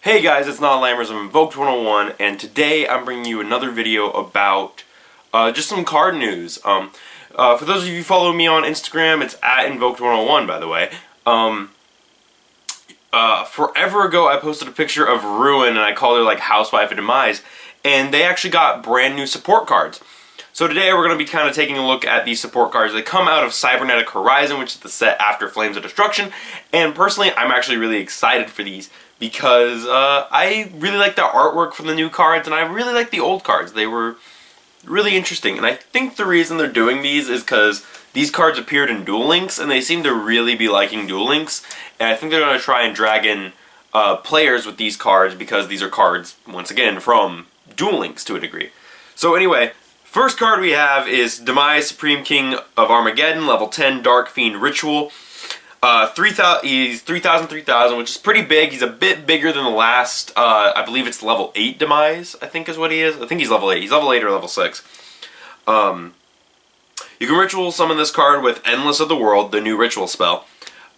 Hey guys, it's Not Lammers of Invoked 101, and today I'm bringing you another video about just some card news. For those of you who follow me on Instagram, it's at Invoked 101, by the way. Forever ago, I posted a picture of Ruin, and I called her like Housewife of Demise, and they actually got brand new support cards. So today we're going to be kind of taking a look at these support cards. They come out of Cybernetic Horizon, which is the set after Flames of Destruction, and personally, I'm actually really excited for these because I really like the artwork from the new cards, and I really like the old cards. They were really interesting, and I think the reason they're doing these is because these cards appeared in Duel Links, and they seem to really be liking Duel Links, and I think they're going to try and drag in players with these cards because these are cards, once again, from Duel Links to a degree. So anyway, first card we have is Demise, Supreme King of Armageddon, level 10, Dark Fiend Ritual. He's 3,000, which is pretty big. He's a bit bigger than the last, I believe it's level 8 Demise, I think is what he is. I think he's level 8. He's level 8 or level 6. You can ritual summon this card with Endless of the World, the new ritual spell.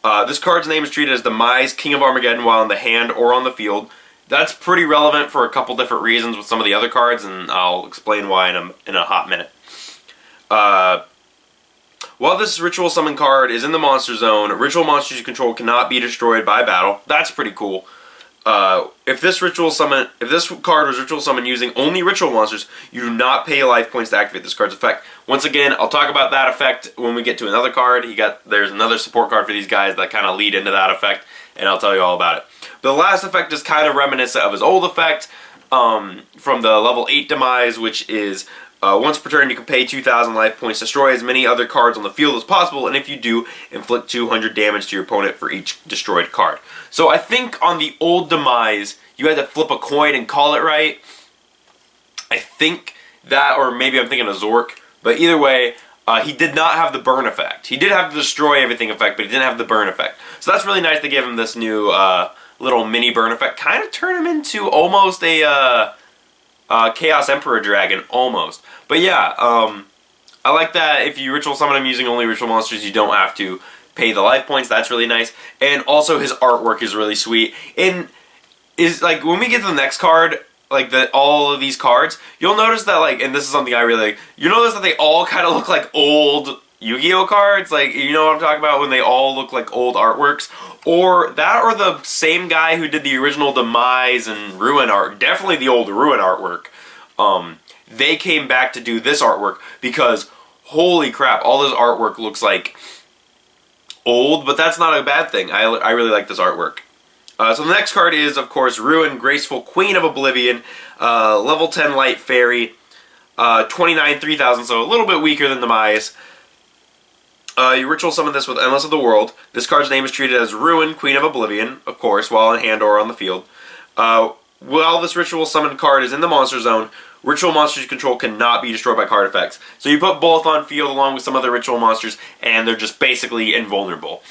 This card's name is treated as Demise, King of Armageddon while in the hand or on the field. That's pretty relevant for a couple different reasons with some of the other cards, and I'll explain why in a hot minute. While this ritual summon card is in the monster zone, ritual monsters you control cannot be destroyed by battle. That's pretty cool. If this card was ritual summoned using only ritual monsters, you do not pay life points to activate this card's effect. Once again, I'll talk about that effect when we get to another card. There's another support card for these guys that kind of lead into that effect, and I'll tell you all about it. The last effect is kind of reminiscent of his old effect from the level 8 Demise, which is once per turn you can pay 2,000 life points, destroy as many other cards on the field as possible, and if you do, inflict 200 damage to your opponent for each destroyed card. So I think on the old Demise, you had to flip a coin and call it right. I think that, or maybe I'm thinking of Zork, but either way, he did not have the burn effect. He did have the destroy everything effect, but he didn't have the burn effect. So that's really nice to give him this new little mini burn effect. Kind of turn him into almost a Chaos Emperor Dragon, almost. But yeah, I like that if you ritual summon him using only ritual monsters, you don't have to pay the life points. That's really nice. And also his artwork is really sweet. And is like when we get to the next card, like all of these cards, you'll notice that and this is something I really like, you notice that they all kind of look like old Yu-Gi-Oh cards. Like, you know what I'm talking about when they all look like old artworks? Or the same guy who did the original Demise and Ruin art, definitely the old Ruin artwork. They came back to do this artwork because, holy crap, all this artwork looks like old, but that's not a bad thing. I really like this artwork. So the next card is, of course, Ruin, Graceful Queen of Oblivion, level 10 Light Fairy, 29, 3,000, so a little bit weaker than Demise. You ritual summon this with Endless of the World. This card's name is treated as Ruin, Queen of Oblivion, of course, while in hand or on the field. While this ritual summoned card is in the monster zone, ritual monsters you control cannot be destroyed by card effects. So you put both on field along with some other ritual monsters, and they're just basically invulnerable.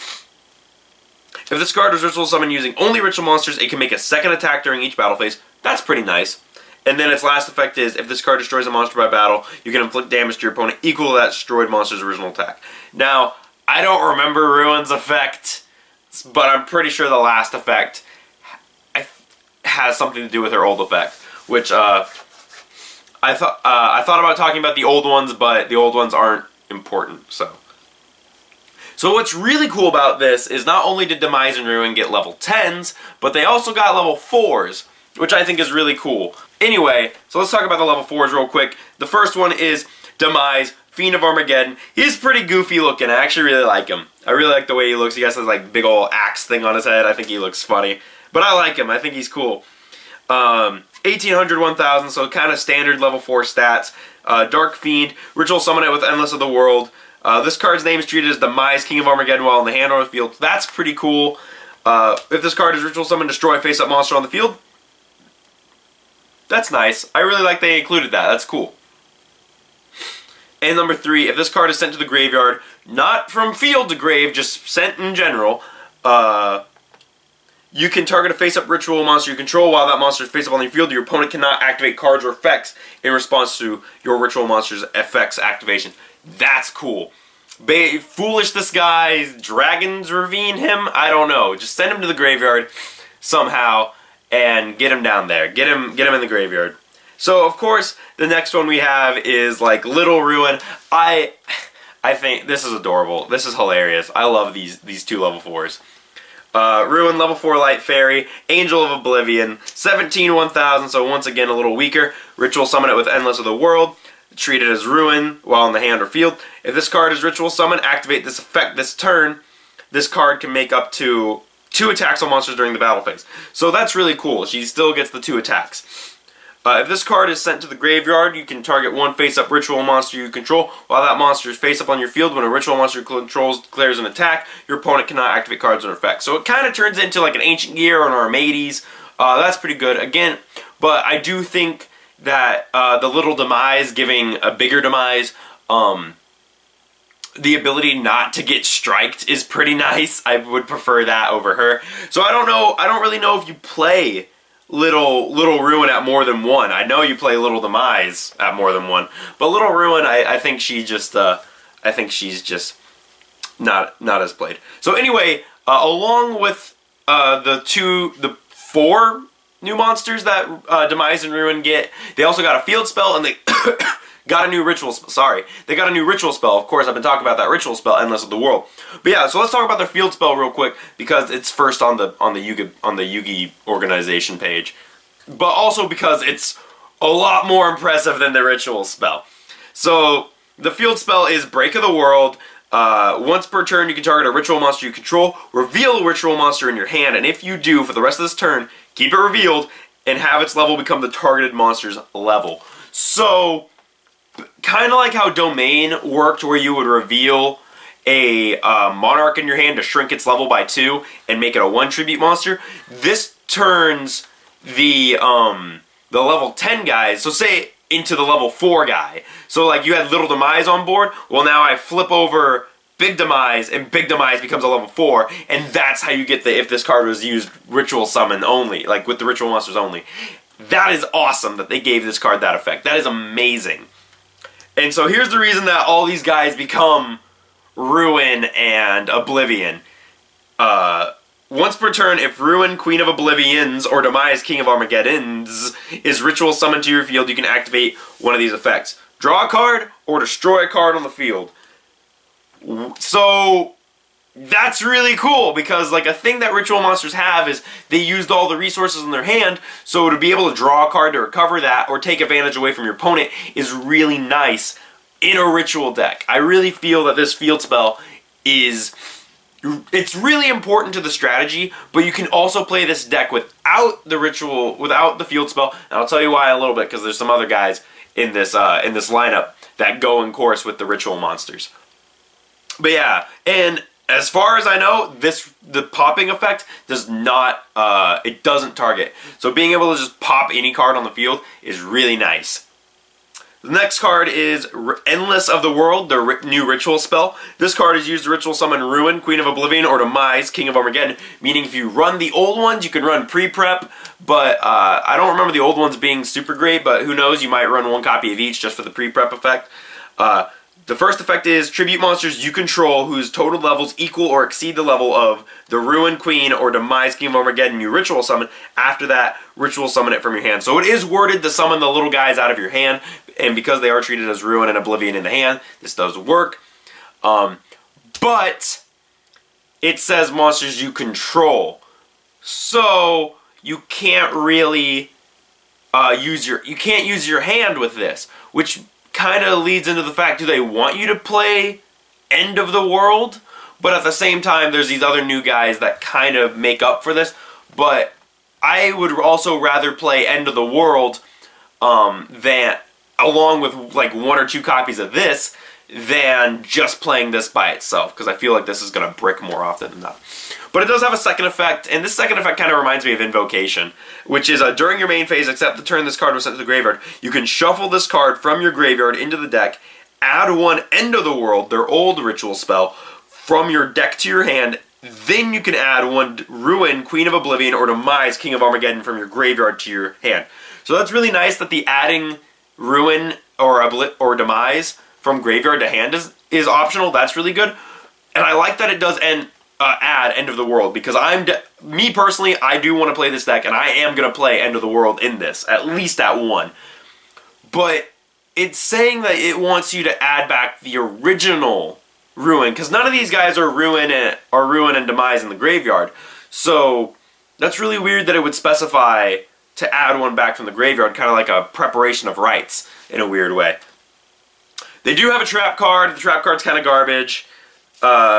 If this card is ritual summoned using only ritual monsters, it can make a second attack during each battle phase. That's pretty nice. And then its last effect is, if this card destroys a monster by battle, you can inflict damage to your opponent equal to that destroyed monster's original attack. Now, I don't remember Ruin's effect, but I'm pretty sure the last effect has something to do with her old effect, which I thought about talking about the old ones, but the old ones aren't important. So what's really cool about this is not only did Demise and Ruin get level 10s, but they also got level 4s, which I think is really cool. Anyway, so let's talk about the level 4s real quick. The first one is Demise, Fiend of Armageddon. He's pretty goofy looking. I actually really like him. I really like the way he looks. He has this big old axe thing on his head. I think he looks funny. But I like him. I think he's cool. 1,800, 1,000, so kind of standard level 4 stats. Dark Fiend, ritual summon it with Endless of the World. This card's name is treated as Demise, King of Armageddon while in the hand or the field. That's pretty cool. If this card is ritual summon, destroy face-up monster on the field. That's nice. I really like they included that. That's cool. And number 3, if this card is sent to the graveyard, not from field to grave, just sent in general, you can target a face-up ritual monster you control while that monster is face-up on your field. Your opponent cannot activate cards or effects in response to your ritual monster's effects activation. That's cool. Foolish this guy, dragons ravine him, I don't know. Just send him to the graveyard somehow, and get him down there. Get him in the graveyard. So of course the next one we have is like Little Ruin. I think this is adorable. This is hilarious. I love these two level 4s. Ruin level 4 Light Fairy, Angel of Oblivion, 17 1000, so once again a little weaker. Ritual summon it with Endless of the World. Treat it as Ruin while in the hand or field. If this card is Ritual Summon, activate this effect this turn. This card can make up to 2 attacks on monsters during the battle phase. So that's really cool. She still gets the 2 attacks. If this card is sent to the graveyard, you can target one face-up ritual monster you control while that monster is face-up on your field. When a ritual monster you control declares an attack, your opponent cannot activate cards under effect. So it kind of turns into like an Ancient Gear or an Armades. That's pretty good. Again, but I do think that the little Demise giving a bigger Demise, the ability not to get striked is pretty nice. I would prefer that over her. So I don't know. I don't really know if you play Little Ruin at more than 1. I know you play Little Demise at more than 1, but Little Ruin, I think she just, I think she's just not as played. So anyway, along with the 4 new monsters that Demise and Ruin get, they also got a field spell, and they got a new ritual spell. Sorry, they got a new ritual spell. Of course, I've been talking about that ritual spell, Endless of the World. But yeah, so let's talk about their field spell real quick because it's first on the Yugi organization page, but also because it's a lot more impressive than the ritual spell. So the field spell is Break of the World. Once per turn, you can target a ritual monster you control, reveal a ritual monster in your hand, and if you do, for the rest of this turn, keep it revealed and have its level become the targeted monster's level. So kind of like how Domain worked, where you would reveal a Monarch in your hand to shrink its level by 2 and make it a 1 tribute monster. This turns the level 10 guys, so say into the level 4 guy. So like you had Little Demise on board, well now I flip over Big Demise and Big Demise becomes a level 4, and that's how you get the, if this card was used, Ritual Summon only, like with the Ritual Monsters only. That is awesome that they gave this card that effect. That is amazing. And so here's the reason that all these guys become Ruin and Oblivion. Once per turn, if Ruin, Queen of Oblivions, or Demise, King of Armageddons, is ritual summoned to your field, you can activate one of these effects. Draw a card, or destroy a card on the field. So that's really cool, because like a thing that ritual monsters have is they used all the resources in their hand, so to be able to draw a card to recover that or take advantage away from your opponent is really nice in a ritual deck. I really feel that this field spell is, it's really important to the strategy, but you can also play this deck without the ritual, without the field spell, and I'll tell you why in a little bit, because there's some other guys in this lineup that go in course with the ritual monsters. But yeah, and as far as I know, the popping effect does not, it doesn't target. So being able to just pop any card on the field is really nice. The next card is Endless of the World, the new ritual spell. This card is used to ritual summon Ruin, Queen of Oblivion, or Demise, King of Armageddon, meaning if you run the old ones, you can run pre-prep, but I don't remember the old ones being super great, but who knows, you might run one copy of each just for the pre-prep effect. The first effect is tribute monsters you control whose total levels equal or exceed the level of the Ruin Queen or Demise King of Armageddon you ritual summon. After that, ritual summon it from your hand. So it is worded to summon the little guys out of your hand, and because they are treated as Ruin and Oblivion in the hand, this does work. But it says monsters you control. So you can't really use your hand with this, which kind of leads into the fact, do they want you to play End of the World? But at the same time, there's these other new guys that kind of make up for this. But I would also rather play End of the World than, along with like 1 or 2 copies of this, than just playing this by itself, because I feel like this is going to brick more often than not. But it does have a second effect, and this second effect kind of reminds me of Invocation, which is during your main phase, except the turn this card was sent to the graveyard, you can shuffle this card from your graveyard into the deck, add 1 End of the World, their old ritual spell, from your deck to your hand, then you can add 1 Ruin, Queen of Oblivion, or Demise, King of Armageddon from your graveyard to your hand. So that's really nice that the adding Ruin or Demise from graveyard to hand is optional. That's really good. And I like that it does, and add End of the World, because me personally, I do want to play this deck, and I am going to play End of the World in this, at least at 1. But it's saying that it wants you to add back the original Ruin, because none of these guys are Ruin and Demise in the graveyard. So that's really weird that it would specify to add one back from the graveyard, kind of like a preparation of rites in a weird way. They do have a trap card. The trap card's kind of garbage,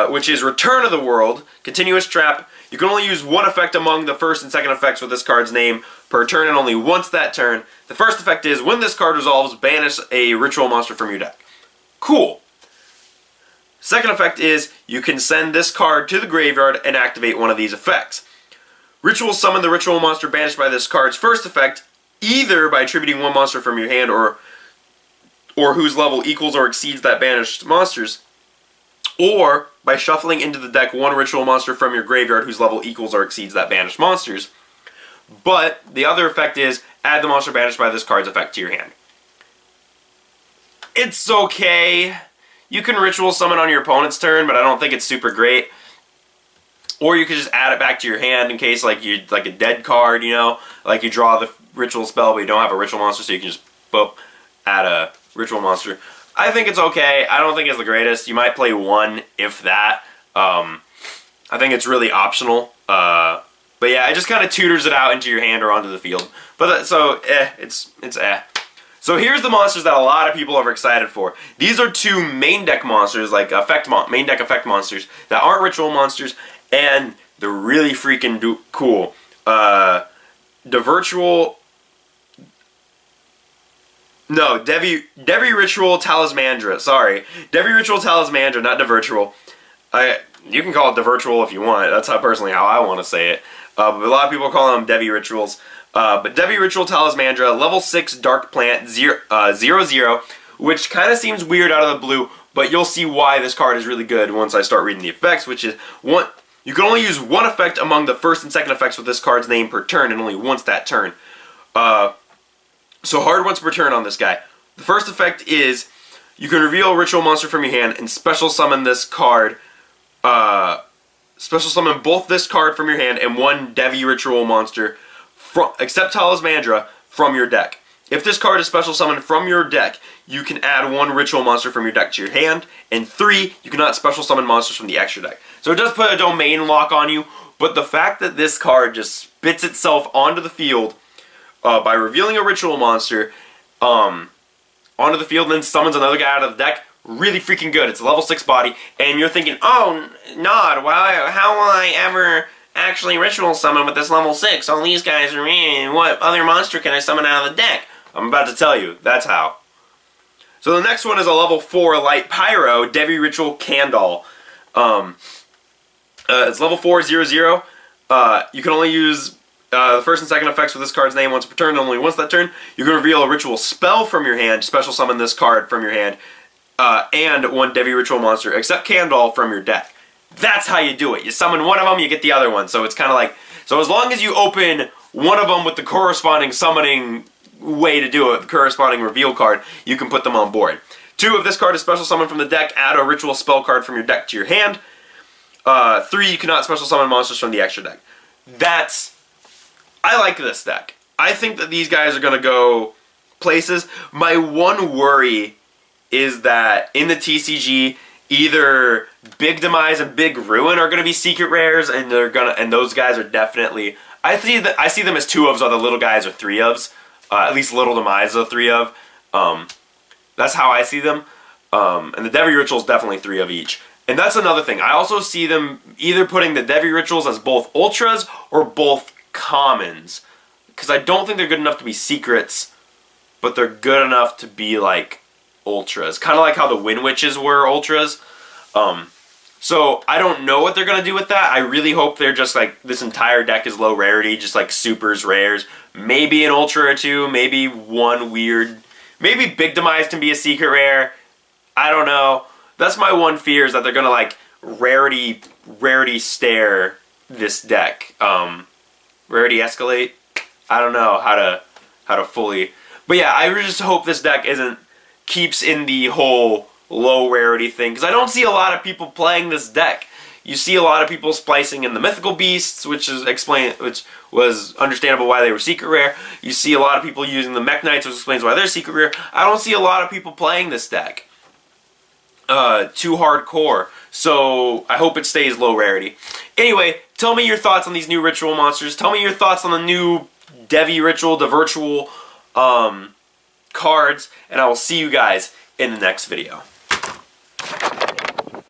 which is Return of the World, continuous trap. You can only use one effect among the first and second effects with this card's name per turn, and only once that turn. The first effect is, when this card resolves, banish a ritual monster from your deck. Cool. Second effect is, you can send this card to the graveyard and activate one of these effects. Ritual summon the ritual monster banished by this card's first effect, either by attributing one monster from your hand or whose level equals or exceeds that banished monster's, or by shuffling into the deck one ritual monster from your graveyard whose level equals or exceeds that banished monster's. But the other effect is, add the monster banished by this card's effect to your hand. It's okay. You can ritual summon on your opponent's turn, but I don't think it's super great. Or you could just add it back to your hand in case like a dead card, you know, like you draw the ritual spell but you don't have a ritual monster, so you can just boop, add a ritual monster. I think it's okay. I don't think it's the greatest. You might play one, if that. I think it's really optional. But yeah, it just kind of tutors it out into your hand or onto the field. But it's So here's the monsters that a lot of people are excited for. These are two main deck monsters, like main deck effect monsters that aren't ritual monsters, and they're really freaking cool. Devi Ritual Talismandra. Sorry, Devi Ritual Talismandra, not Devirtual. You can call it Devirtual if you want. That's personally how I want to say it. But a lot of people call them Devi Rituals. But Devi Ritual Talismandra, level 6 Dark Plant, 0/0, which kind of seems weird out of the blue, but you'll see why this card is really good once I start reading the effects, which is, you can only use one effect among the first and second effects with this card's name per turn, and only once that turn. So hard once per turn on this guy. The first effect is, you can reveal a ritual monster from your hand and special summon this card, special summon both this card from your hand and one Devi Ritual monster, except Talismandra, from your deck. If this card is special summoned from your deck, you can add one ritual monster from your deck to your hand, and 3, you cannot special summon monsters from the extra deck. So it does put a domain lock on you, but the fact that this card just spits itself onto the field by revealing a ritual monster onto the field and then summons another guy out of the deck, really freaking good. It's a level 6 body, and you're thinking, oh, Nod, well, how will I ever actually ritual summon with this level 6? All these guys are in. What other monster can I summon out of the deck? I'm about to tell you. That's how. So the next one is a level 4 Light Pyro, Devi Ritual Candle. It's level 4, 0/0. You can only use the first and second effects with this card's name once per turn, only once that turn. You can reveal a ritual spell from your hand, special summon this card from your hand, and one Devi Ritual monster, except Candle, from your deck. That's how you do it. You summon one of them, you get the other one. So it's kind of like, so as long as you open one of them with the corresponding summoning way to do it, the corresponding reveal card, you can put them on board. 2, if this card is special summoned from the deck, add a ritual spell card from your deck to your hand. 3, you cannot special summon monsters from the extra deck. I like this deck. I think that these guys are going to go places. My one worry is that in the TCG, either Big Demise and Big Ruin are going to be secret rares, and those guys are definitely. I see them as 2 ofs, while the little guys are 3 ofs. At least Little Demise is a 3 of. That's how I see them. And the Devi Ritual is definitely 3 of each. And that's another thing. I also see them either putting the Devi Rituals as both ultras or both commons, because I don't think they're good enough to be secrets, but they're good enough to be like ultras, kind of like how the Wind Witches were ultras. So I don't know what they're gonna do with that. I really hope they're just like, this entire deck is low rarity, just like supers, rares, maybe an ultra or 2, maybe one weird, maybe Big Demise can be a secret rare. I don't know. That's my one fear, is that they're gonna like rarity stare this deck. Rarity escalate. I don't know how to fully, but yeah, I just hope this deck keeps in the whole low rarity thing, because I don't see a lot of people playing this deck. You see a lot of people splicing in the mythical beasts, which was understandable why they were secret rare. You see a lot of people using the mech knights, which explains why they're secret rare. I don't see a lot of people playing this deck too hardcore, so I hope it stays low rarity. Anyway, tell me your thoughts on these new ritual monsters. Tell me your thoughts on the new Devi ritual, the virtual cards, and I will see you guys in the next video.